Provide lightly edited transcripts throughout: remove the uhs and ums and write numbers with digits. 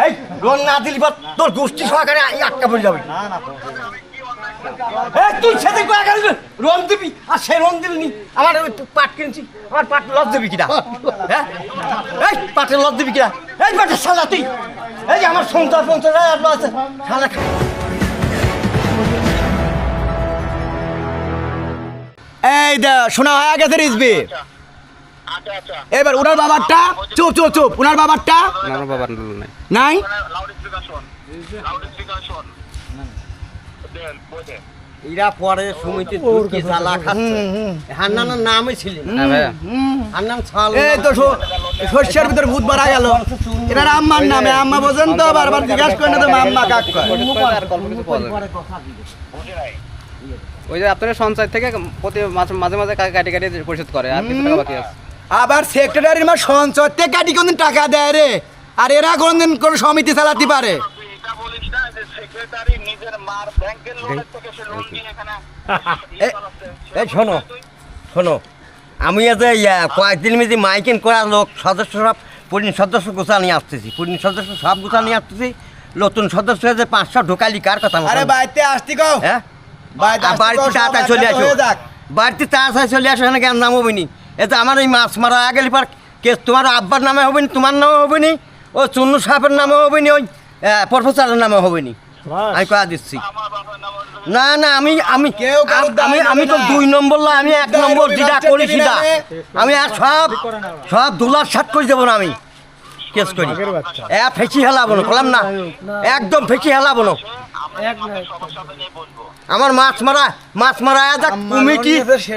এই লোন না দিলি বা তোর গোষ্ঠী সহকারে আটকা পড়ে যাবে। তুই সেদিন লোন দিবি আর সে লোন দিলি আমার পাট কিনছি, আমার পাট লস দিবি কিনা? হ্যাঁ এই পাটের লস দিবি কিনা? এই পাটের সাজা তুই এই যে আমার সংসার সংসার আছে সাজা। এই দে শোনা হয়ে গেছে রিজবি। এবার ওনার বাবারটা চুপ চুপ চুপ, ওনার বাবারটা আমার বাবার নাই। এরা পরে সমিতি জ্বালা খাচ্ছে। হান্নানের নামই ছিল হান্নান ছাল। এই তো শস্যের ভিতরে ভূত বাড়া গেল। এরা আম্মার নামে, আম্মা বোঝেন তো, বারবার জিজ্ঞাসা করে না তো আম্মা কাক কয়। ওই যে আপনার সঞ্চয় থেকে প্রতি মাঝে মাঝে কাটি কাটি পরিশোধ করে, আর কিছু টাকা বাকি আছে। আবার সেক্রেটারির মা সঞ্চয় থেকে কাটি কোনদিন টাকা দেয় রে, আর এরা কোনদিন কোন সমিতি চালাতে পারে? শোনো শোনো, আমি কয়েকদিন মিজি মাইকিং করা লোক সদস্য সব পুরিন সদস্য গোছা নিয়ে আসতেছি, পুরিন সদস্য সব গোছা নিয়ে আসতেছি। নতুন সদস্য যে 500 ঢোকালি কার কথা? আরে বাড়িতে আসতি কও। হ্যাঁ বাড়িতে তাড়াতাড়ি চলে আসো, বাড়িতে তাড়াতাড়ি চলে আসো, এখানে কেন নাম হবে নি? এতে আমার এই মাছ মারা গেলি পার কেস তোমার আব্বার নামে হবে নি, তোমার নামে হবে নি, ও চুন্নু সাহেবের নামে হবে নি, ওই প্রফেসরের নামে হবে নি। আমি কয়া দিচ্ছি না না, আমি আমি আমি আমি তো 2 নম্বর না, আমি 1 নম্বর যেটা করি সেটা আমি আর সব দুলার সাত করে দেবো না, আমি কেস করি। ফেঁচি হেলাবো না, বললাম না, একদম ফেঁচি হেলাবো না। আমার মাছ মারা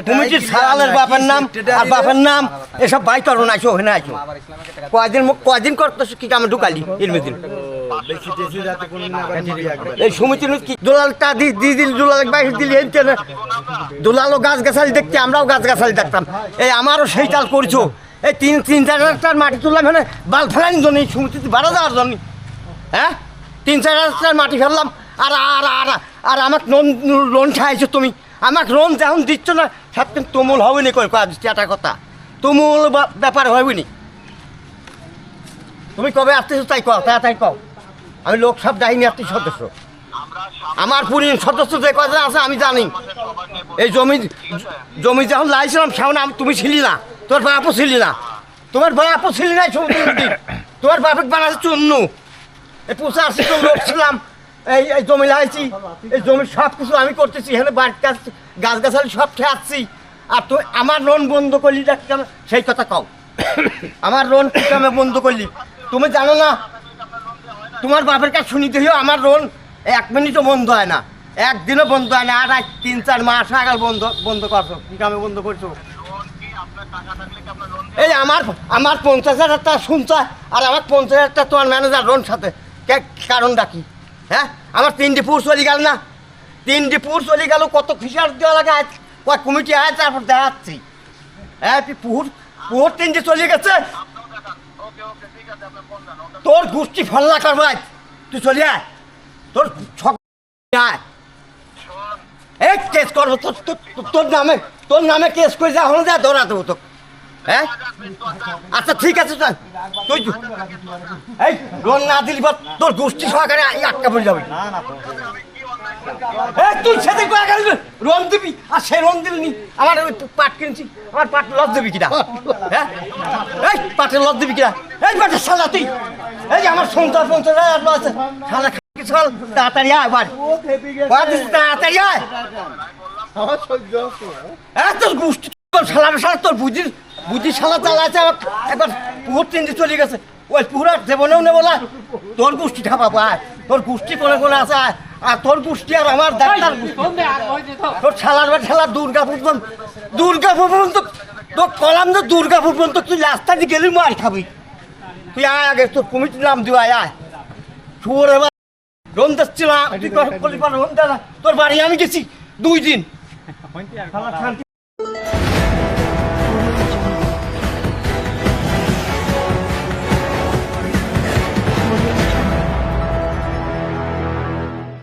কমিটির সারালের বাপের নাম আর বাপের নাম এসব বাই করো না, আইসো ওখানে আইসো। কয়দিন করতেছো কি আমি ঢুকালি এর মধ্যে? এই সমিতির কি দুলালটা দিল, দুলাল বাইশ দিলি, দুলালও গাছ গাছালি দেখতে, আমরাও গাছ গাছালি দেখতাম। এই আমারও সেই চাল করছো। এই 3-4 হাজার মাটি তুললাম, মানে বাল ফেলানি জন্য, এই সমিতিতে বাড়া যাওয়ার জন্য। হ্যাঁ 3-4 হাজার মাটি ফেললাম, আর আর আর আর আমাকে লোন খাইছো তুমি। আমাকে লোন যখন দিচ্ছ না, সবদিন তুমুল হবে নি, কয় দিচ্ছি একটা কথা, তুমুল ব্যাপার হবে নি। তুমি কবে আসতেছো তাই কও, তাড়াতাড়ি কও। আমি লোক সব যাইনি, আপনি সদস্য, আমার পুরিন সদস্য যে কয়জন আছে আমি জানি। এই জমি যখন লাইছিলাম সেমন তুমি ছিলি না, তোর বাপও ছিলি না, তোমার বাপও ছিলি না তোমার বাপের বানাচ্ছে চুন্নু। এই 85 জন লোক ছিলাম, এই জমি লাইছি, এই জমির সব কিছু আমি করতেছি, এখানে বাড়ির কাজ গাছ গাছালি সব খেয়াচ্ছি। আর তুই আমার লোন বন্ধ করলি সেই কথা কও। আমার লোন কি কামে বন্ধ করলি তুমি জানো না? তোমার বাপের কাছে শুনিতে হইও আমার লোন 1 মিনিটও বন্ধ হয় না, একদিনও বন্ধ হয় না। আর 3-4 মাস আগে বন্ধ করছো, কি কামে বন্ধ করছো? এই আমার 50,000 টাকা শুনছো, আর আমার 50,000 টাকা তোমার ম্যানেজার লোন সাথে, কারণটা কি? হ্যাঁ আমার 3টি পুর চলে গেল না, 3টি পুর চলে গেল, কত ফিসার দেওয়া লাগে। আজ কমিটি আয় তারপর দেখাচ্ছি। হ্যাঁ পুর 3টি চলে গেছে, তোর গোষ্ঠী ফল্লা করবো, তুই চলে আয়, তোর এই কেস করবো তোর নামে কেস করে যা হলো, যা ধরা দেবো তোকে। হ্যাঁ আচ্ছা ঠিক আছে, তুই এই লোন না দিলি বা তোর গোষ্ঠী সহকারে আটকা পড়ে যাবে। তুই সেদিন লোন দিবি আর সে লোন দিলি আমার পাট কিনছি, আমার পাট লস দিবি কিনা? হ্যাঁ এই পাটের লস দিবি কিনা? এই পাটের সাজা তুই এই যে আমার সংসার সংসার আছে সাজা চল, তাড়াতাড়ি আয় বাড়ি, তাড়াতাড়ি আয়। তোর গোষ্ঠী সালা তোর বুঝি সালা চালাচ্ছে, একবার পুকুর 3টি চলে গেছে, ওই পুকুর দেবনেও নেবো না, তোর গোষ্ঠী ঠাপাবো। আয় তোর গোষ্ঠী কোনে আছে, আয়। আর তোর গোষ্ঠী আর আমার ডাক্তার তোর ছালার বা ঠেলা দুর্গাপুর পর্যন্ত তোর কলাম তো দুর্গাপুর পর্যন্ত, তুই রাস্তা দিয়ে গেলি মার খাবি। তুই আয় আগে, তোর কমিটির নাম দিও, আয় শুয়োর। এবার লোন দিচ্ছিল, তুই লোন দে না, তোর বাড়ি আমি গেছি 2 দিন।